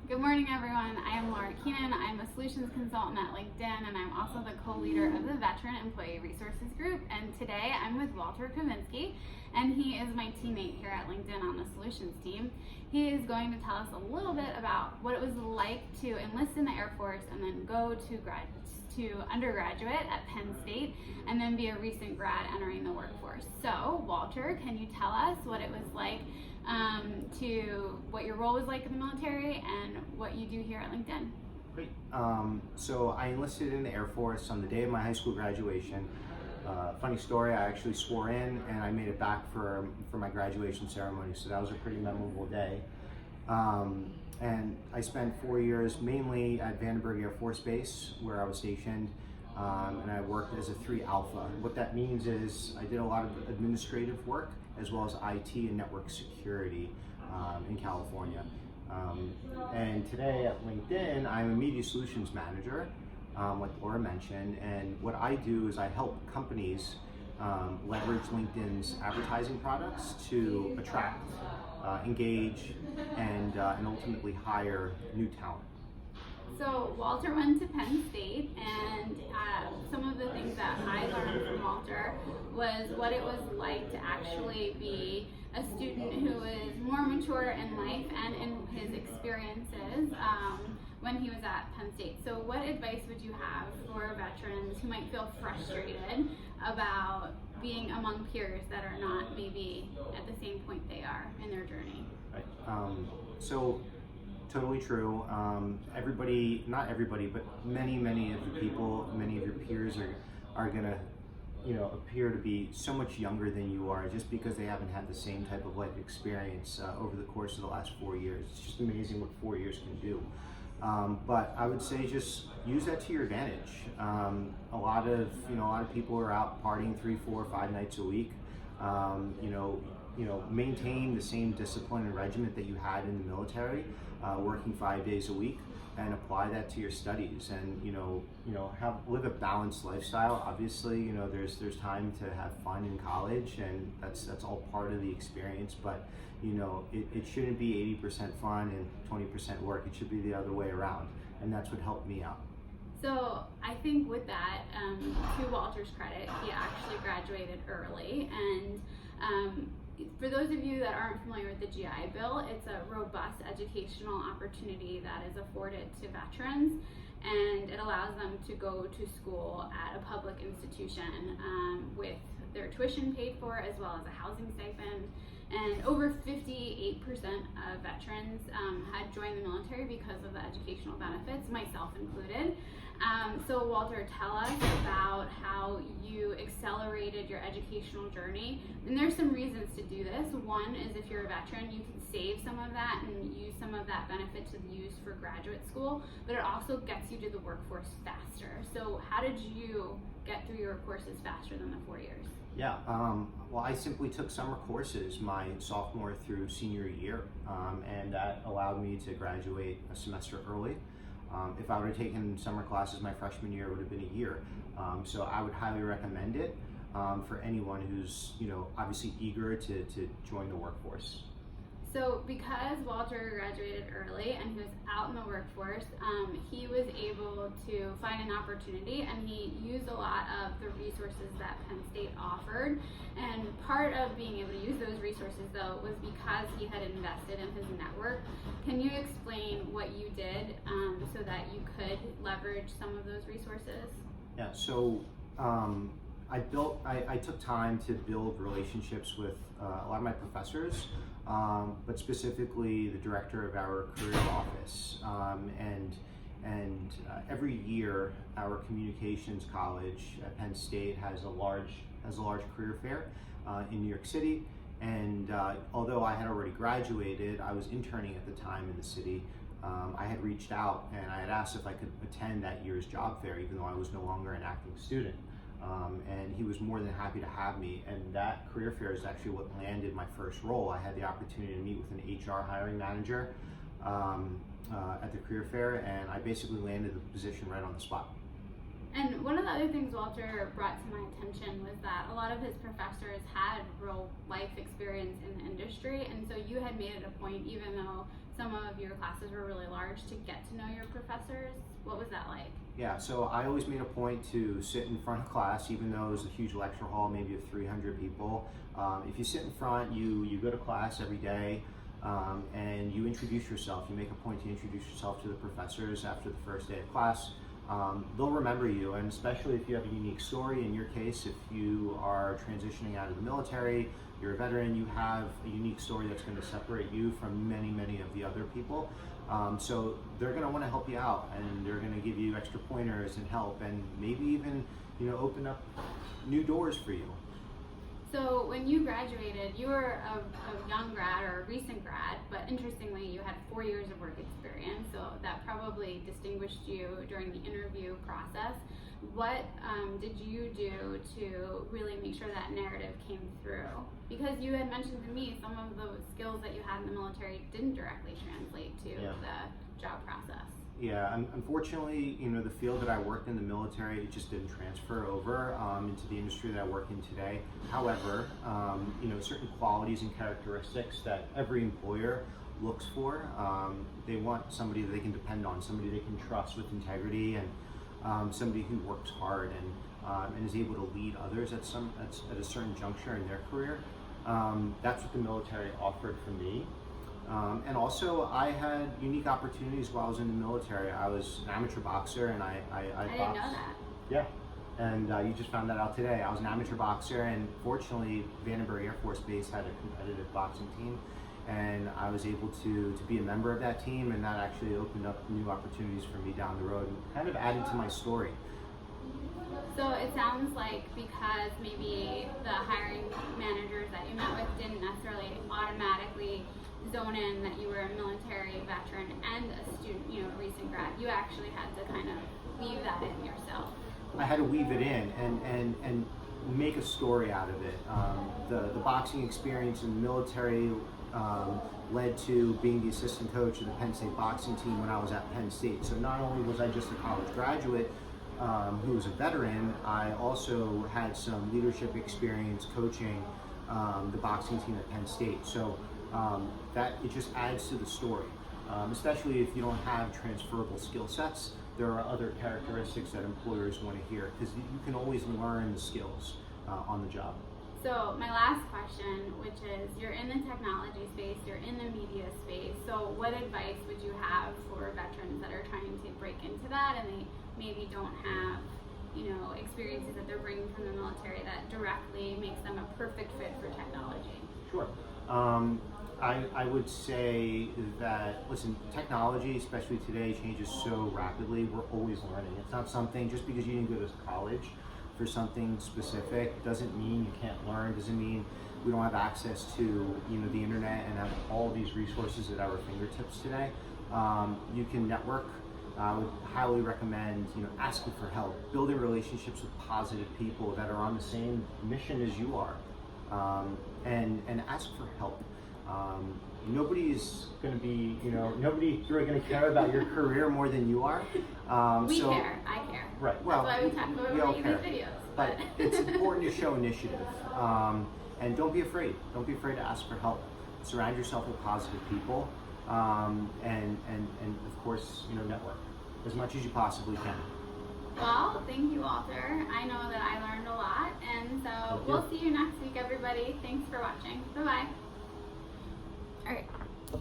Good morning, everyone. I am Laura Keenan. I'm a solutions consultant at LinkedIn, and I'm also the co-leader of the Veteran Employee Resources Group. And today I'm with Walter Kavinsky, and he is my teammate here at LinkedIn on the solutions team. He is going to tell us a little bit about what it was like to enlist in the Air Force and then go to undergraduate at Penn State, and then be a recent grad entering the workforce. So, Walter, can you tell us what it was like to what your role was like in the military and what you do here at LinkedIn? Great. So I enlisted in the Air Force on the day of my high school graduation. Funny story, I actually swore in and I made it back for my graduation ceremony, so that was a pretty memorable day. And I spent 4 years mainly at Vandenberg Air Force Base, where I was stationed, and I worked as a 3 Alpha. What that means is I did a lot of administrative work as well as IT and network security in California. And today at LinkedIn, I'm a media solutions manager, like Laura mentioned, and what I do is I help companies leverage LinkedIn's advertising products to attract, engage, and ultimately hire new talent. So Walter went to Penn State, and some of the things that I learned from Walter was what it was like to actually be a student who is more mature in life and in his experiences when he was at Penn State. So what advice would you have for veterans who might feel frustrated about being among peers that are not maybe at the same point they are in their journey? Right. So totally true. Everybody, not everybody, but many of the people, many of your peers are gonna, appear to be so much younger than you are just because they haven't had the same type of life experience over the course of the last 4 years. It's just amazing what 4 years can do. But I would say just use that to your advantage. A lot of people are out partying 3, 4, 5 nights a week. Maintain the same discipline and regiment that you had in the military, working 5 days a week, and apply that to your studies. And live a balanced lifestyle. Obviously, there's time to have fun in college, and that's all part of the experience. But it shouldn't be 80% fun and 20% work. It should be the other way around, and that's what helped me out. So I think with that, to Walter's credit, he actually graduated early, and for those of you that aren't familiar with the GI Bill, it's a robust educational opportunity that is afforded to veterans, and it allows them to go to school at a public institution with their tuition paid for, as well as a housing stipend. And over 58% of veterans had joined the military because of the educational benefits, myself included. So Walter, tell us about how you accelerated your educational journey. And there's some reasons to do this. One is if you're a veteran, you can save some of that and use some of that benefit to use for graduate school, but it also gets you to the workforce faster. So how did you get through your courses faster than the 4 years? Yeah, well, I simply took summer courses my sophomore through senior year, and that allowed me to graduate a semester early. If I would have taken summer classes my freshman year, it would have been a year. So I would highly recommend it for anyone who's, obviously eager to join the workforce. So because Walter graduated early and he was out in the workforce, he was able to find an opportunity, and he used a lot of the resources that Penn State offered. And part of being able to use those resources, though, was because he had invested in his network. Can you explain what you did so that you could leverage some of those resources? Yeah, so I took time to build relationships with a lot of my professors, but specifically the director of our career office. And every year, our communications college at Penn State has a large career fair in New York City. And although I had already graduated, I was interning at the time in the city. I had reached out and I had asked if I could attend that year's job fair, even though I was no longer an acting student. And he was more than happy to have me, and that career fair is actually what landed my first role. I had the opportunity to meet with an HR hiring manager at the career fair, and I basically landed the position right on the spot. And one of the other things Walter brought to my attention was that a lot of his professors had real life experience in the industry, and so you had made it a point, even though some of your classes were really large to get to know your professors. What was that like? Yeah, so I always made a point to sit in front of class, even though it was a huge lecture hall, maybe of 300 people. If you sit in front, you go to class every day, and you introduce yourself. You make a point to introduce yourself to the professors after the first day of class. They'll remember you, and especially if you have a unique story. In your case, if you are transitioning out of the military, you're a veteran, you have a unique story that's going to separate you from many of the other people. So they're going to want to help you out, and they're going to give you extra pointers and help, and maybe even open up new doors for you. So when you graduated, you were a young grad or a recent grad, but interestingly, you had 4 years of work experience, so that probably distinguished you during the interview process. What did you do to really make sure that narrative came through? Because you had mentioned to me some of the skills that you had in the military didn't directly translate to the job process. Yeah, unfortunately, the field that I worked in the military, it just didn't transfer over into the industry that I work in today. However, certain qualities and characteristics that every employer looks for, they want somebody that they can depend on, somebody they can trust with integrity, and somebody who works hard and is able to lead others at a certain juncture in their career. That's what the military offered for me. And also, I had unique opportunities while I was in the military. I was an amateur boxer, and I didn't boxed. know that. Yeah, and you just found that out today. I was an amateur boxer, and fortunately, Vandenberg Air Force Base had a competitive boxing team, and I was able to be a member of that team, and that actually opened up new opportunities for me down the road, and kind of added to my story. So it sounds like because maybe the hiring managers that you met with didn't necessarily automatically zone in that you were a military veteran and a student, a recent grad, you actually had to kind of weave that in yourself. I had to weave it in and make a story out of it. The boxing experience in the military led to being the assistant coach of the Penn State boxing team when I was at Penn State. So not only was I just a college graduate who was a veteran, I also had some leadership experience coaching the boxing team at Penn State. So that it just adds to the story, especially if you don't have transferable skill sets. There are other characteristics that employers want to hear, because you can always learn the skills on the job. So my last question, which is, you're in the technology space, you're in the media space, so what advice would you have for veterans that are trying to break into that and they maybe don't have experiences that they're bringing from the military that directly makes them a perfect fit for technology? Sure. I would say that, listen, technology, especially today, changes so rapidly. We're always learning. It's not something, just because you didn't go to college for something specific, doesn't mean you can't learn, doesn't mean we don't have access to the internet and have all these resources at our fingertips today. You can network. I would highly recommend asking for help, building relationships with positive people that are on the same mission as you are, and ask for help. Nobody's going to be, nobody's really going to care about your career more than you are. We care. I care. Right. Well, that's why we talk about making these videos. But it's important to show initiative, and don't be afraid. Don't be afraid to ask for help. Surround yourself with positive people, and of course, network as much as you possibly can. Well, thank you, Walter. I know that I learned a lot, and so we'll see you next week, everybody. Thanks for watching. Bye-bye. All right.